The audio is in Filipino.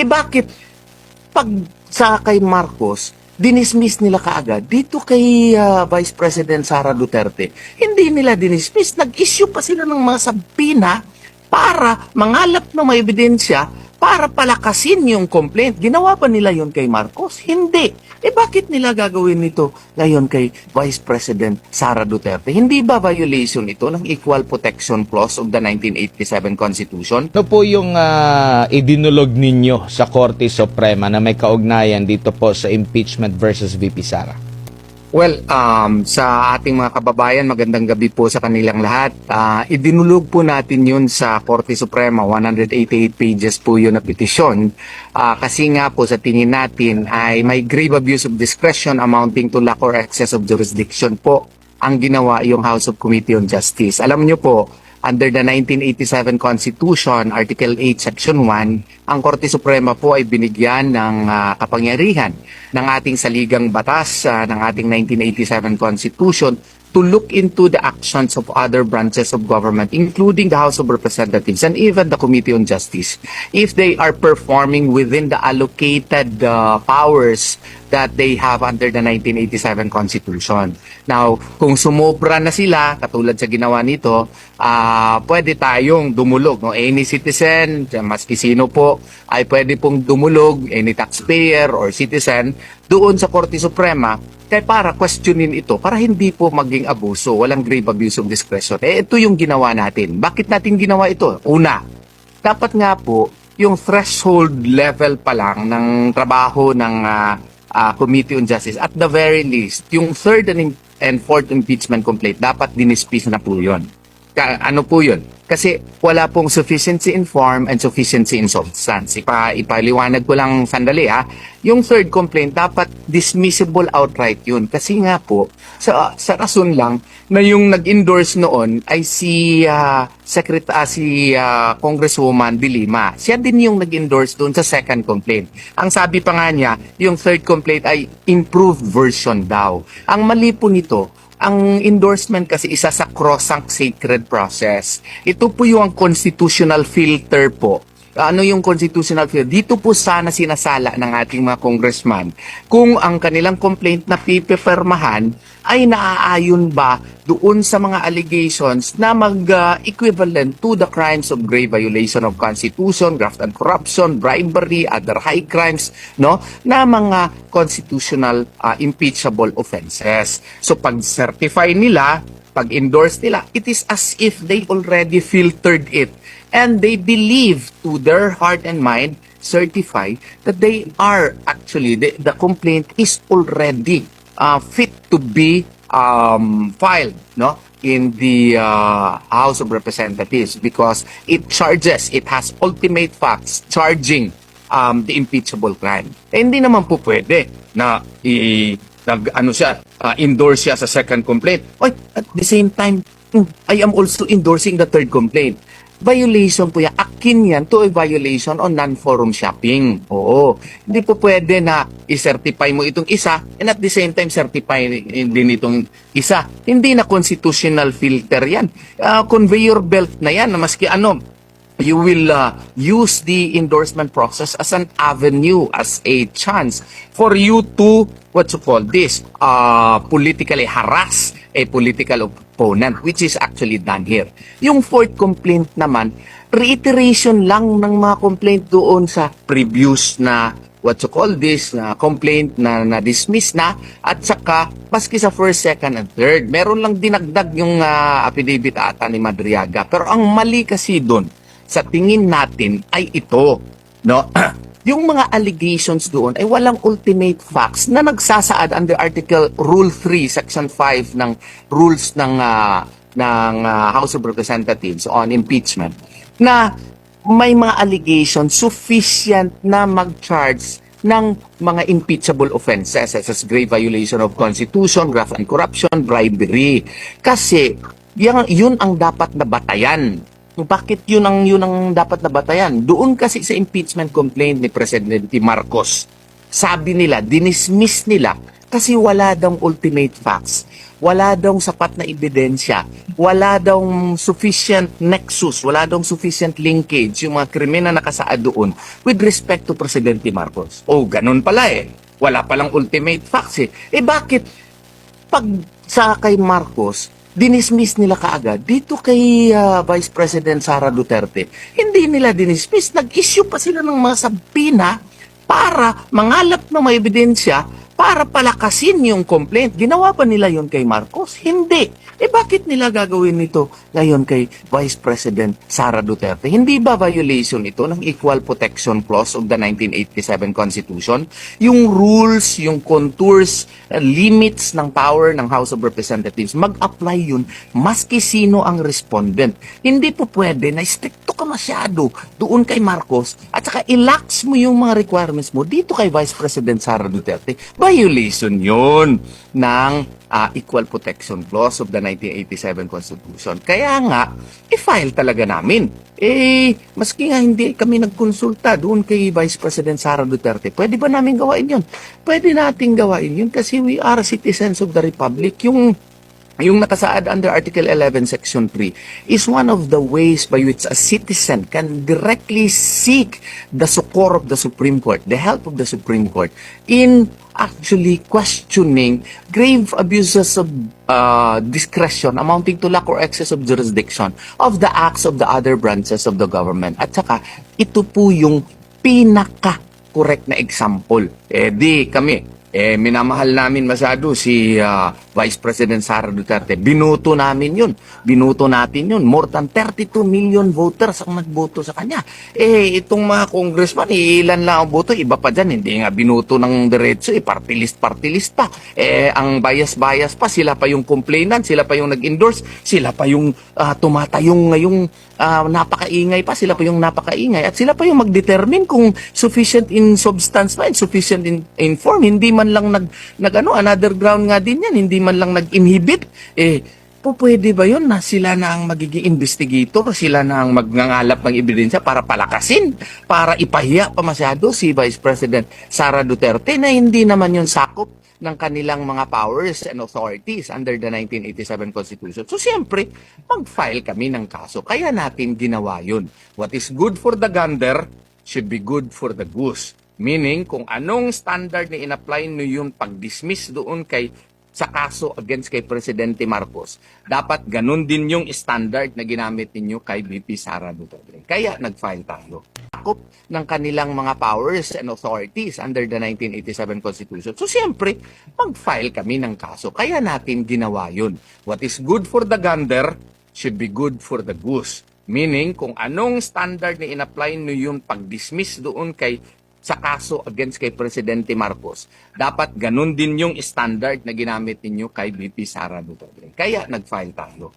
Bakit pag sa kay Marcos, dinismiss nila kaagad. Dito kay Vice President Sara Duterte, hindi nila dinismiss. Nag-issue pa sila ng mga sabina para mangalap ng mga ebidensya para palakasin yung complaint. Ginawa pa nila yon kay Marcos? Hindi. Bakit nila gagawin ito ngayon kay Vice President Sara Duterte? Hindi ba violation ito ng Equal Protection Clause of the 1987 Constitution? Ano po yung idinulog ninyo sa Korte Suprema na may kaugnayan dito po sa impeachment versus VP Sara? Well, sa ating mga kababayan, magandang gabi po sa kanilang lahat. Idinulog po natin yun sa Korte Suprema, 188 pages po yun na petisyon. Kasi nga po sa tingin natin ay may grave abuse of discretion amounting to lack or excess of jurisdiction po ang ginawa yung House of Committee on Justice. Alam nyo po, under the 1987 Constitution, Article 8, Section 1, ang Korte Suprema po ay binigyan ng kapangyarihan ng ating saligang batas ng ating 1987 Constitution to look into the actions of other branches of government, including the House of Representatives and even the Committee on Justice, if they are performing within the allocated powers that they have under the 1987 Constitution. Now, kung sumobra na sila, katulad sa ginawa nito, pwede tayong dumulog. No? Any citizen, maski sino po, ay pwede pong dumulog, any taxpayer or citizen, doon sa Korte Suprema, kaya para questionin ito, para hindi po maging abuso, walang grave abuse of discretion. Ito yung ginawa natin. Bakit natin ginawa ito? Una, dapat nga po, yung threshold level pa lang ng trabaho ng Committee on Justice, at the very least, yung third and fourth impeachment complaint, dapat dinispis na po yun. Ano po yun? Kasi wala pong sufficiency in form and sufficiency in substance. Ipaliwanag ko lang sandali ha. Yung third complaint, dapat dismissible outright yun. Kasi nga po, sa rason lang na yung nag-endorse noon ay si Congresswoman De Lima. Siya din yung nag-endorse doon sa second complaint. Ang sabi pa nga niya, yung third complaint ay improved version daw. Ang mali po nito, ang endorsement kasi isa sa cross-sanct sacred process. Ito po yung constitutional filter po. Ano yung constitutional filter? Dito po sana sinasala ng ating mga congressman kung ang kanilang complaint na pipipermahan ay naaayon ba doon sa mga allegations na mag-equivalent to the crimes of grave violation of Constitution, graft and corruption, bribery, other high crimes, no? Na mga constitutional impeachable offenses. So pag-certify nila, pag-endorse nila, it is as if they already filtered it and they believe to their heart and mind, certify that they are actually, the complaint is already fit to be filed, no, in the House of Representatives because it has ultimate facts charging the impeachable crime. Hindi naman po pwede na endorse siya sa second complaint. At the same time, I am also endorsing the third complaint. Violation po yan. Akin yan to a violation on non-forum shopping. Oo. Hindi po pwede na i-certify mo itong isa and at the same time certify din itong isa. Hindi na constitutional filter yan. Conveyor belt na yan. Maski you will use the endorsement process as an avenue, as a chance for you to, politically harass a political opponent, which is actually done here. Yung fourth complaint naman, reiteration lang ng mga complaint doon sa previous na complaint na na-dismiss na at saka maski sa first, second, and third. Meron lang dinagdag yung affidavit ata ni Madriaga. Pero ang mali kasi doon, sa tingin natin ay ito, no? Yung mga allegations doon ay walang ultimate facts na nagsasaad under Rule 3, Section 5 ng rules ng House of Representatives on impeachment na may mga allegations sufficient na mag-charge ng mga impeachable offenses such as grave violation of Constitution, graft and corruption, bribery. Kasi yun ang dapat na batayan. Bakit yun ang dapat na batayan? Doon kasi sa impeachment complaint ni Presidente Marcos, sabi nila, dinismiss nila Kasi wala daw ultimate facts. Wala daw sapat na ebidensya. Wala daw sufficient nexus. Wala daw sufficient linkage yung mga krimen na nakasaad doon with respect to Presidente Marcos. Oh, ganun pala eh. Wala palang ultimate facts eh. Eh bakit pag sa kay Marcos, dinismiss nila kaagad. Dito kay Vice President Sara Duterte, hindi nila dinismiss. Nag-issue pa sila ng mga sabina para mangalap ng mga ebidensya para palakasin yung complaint. Ginawa ba nila yon kay Marcos? Hindi. Eh bakit nila gagawin ito ngayon kay Vice President Sara Duterte? Hindi ba violation ito ng Equal Protection Clause of the 1987 Constitution? Yung rules, yung contours, limits ng power ng House of Representatives, mag-apply yun maski sino ang respondent. Hindi po pwede na stricto ka masyado doon kay Marcos at saka ilax mo yung mga requirements mo dito kay Vice President Sara Duterte. Violation yun ng Equal Protection Clause of the 1987 Constitution. Kaya nga, i-file talaga namin. Eh, maski nga hindi kami nagkonsulta doon kay Vice President Sara Duterte, pwede ba namin gawain yun? Pwede natin gawain yun kasi we are citizens of the Republic. Yung nakasaad under Article 11, Section 3 is one of the ways by which a citizen can directly seek the succor of the Supreme Court, the help of the Supreme Court in actually questioning grave abuses of discretion amounting to lack or excess of jurisdiction of the acts of the other branches of the government. At saka, ito po yung pinaka-correct na example. Di kami, minamahal namin masyado si Vice President Sara Duterte. Binuto namin yun. Binuto natin yun. More than 32 million voters ang nagboto sa kanya. Itong mga congressman, ilan lang ang boto. Iba pa dyan, hindi nga binuto ng diretso. Party list pa. Ang bias pa. Sila pa yung complainant. Sila pa yung nag-endorse. Sila pa yung tumatayong ngayong napakaingay pa. Sila pa yung napakaingay. At sila pa yung mag-determine kung sufficient in substance ba, sufficient in form. Hindi man lang another ground nga din yan, hindi man lang nag-inhibit, pwede ba yun na sila na ang magiging investigator, sila na ang magngangalap ng ebidensya para palakasin, para ipahiya pa masyado si Vice President Sara Duterte na hindi naman yun sakop ng kanilang mga powers and authorities under the 1987 Constitution. So, siyempre, mag-file kami ng kaso. Kaya natin ginawa yun. What is good for the gander should be good for the goose. Meaning, kung anong standard na in-apply nyo yung pag-dismiss doon sa kaso against kay Presidente Marcos, dapat ganun din yung standard na ginamit ninyo kay VP Sara Duterte. Kaya nag-file tayo. Sakop ng kanilang mga powers and authorities under the 1987 Constitution. So, siyempre, mag-file kami ng kaso. Kaya natin ginawa yun. What is good for the gander should be good for the goose. Meaning, kung anong standard na in-apply nyo yung pag-dismiss doon sa kaso against kay Presidente Marcos, dapat ganun din yung standard na ginamit ninyo kay VP Sara Duterte. Kaya nag-file tayo.